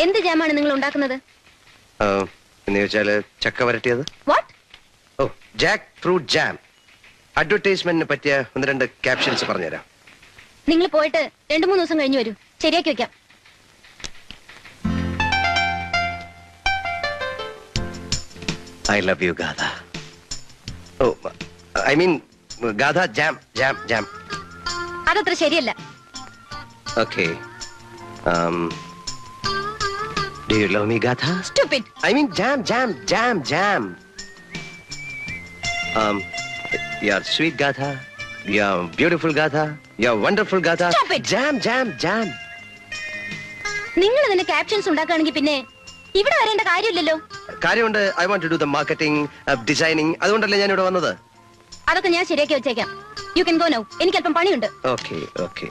എന്ത് ജാമാണ് നിങ്ങൾ ഉണ്ടാക്കുന്നത്? എന്ന് വെച്ചാല് ചക്ക വരട്ടിയത്. What? Oh, jackfruit jam. അഡ്വർടൈസ്മെന്റിന് പറ്റിയ 1-2 ക്യാപ്ഷൻസ് പറഞ്ഞുതരാം. നിങ്ങൾ പോയിട്ട് 2-3 ദിവസം കഴിഞ്ഞ് വരൂ, ശരിയാക്കി വെക്കാം. I love you, Gadha. Oh, I mean, Gadha jam. അതത്ര ശരിയല്ല. Okay. Do you love me, Gadha? Stupid. I mean, jam. You're sweet, Gadha. You're beautiful, Gadha. You're wonderful, Gadha. Stop it. Jam. നിങ്ങൾ ഇതിന്റെ captions ഉണ്ടാക്കുകയാണെങ്കിൽ പിന്നെ ഇവിടെ വരേണ്ട കാര്യമില്ലല്ലോ. കാര്യമുണ്ട്. I want to do the marketing, designing. അതുകൊണ്ടല്ലേ ഞാൻ ഇവിടെ വന്നത്. അതൊക്കെ ഞാൻ ശരിയാക്കി വെച്ചേക്കാം. You can go now. എനിക്ക് അല്പം പണിയുണ്ട്. Okay.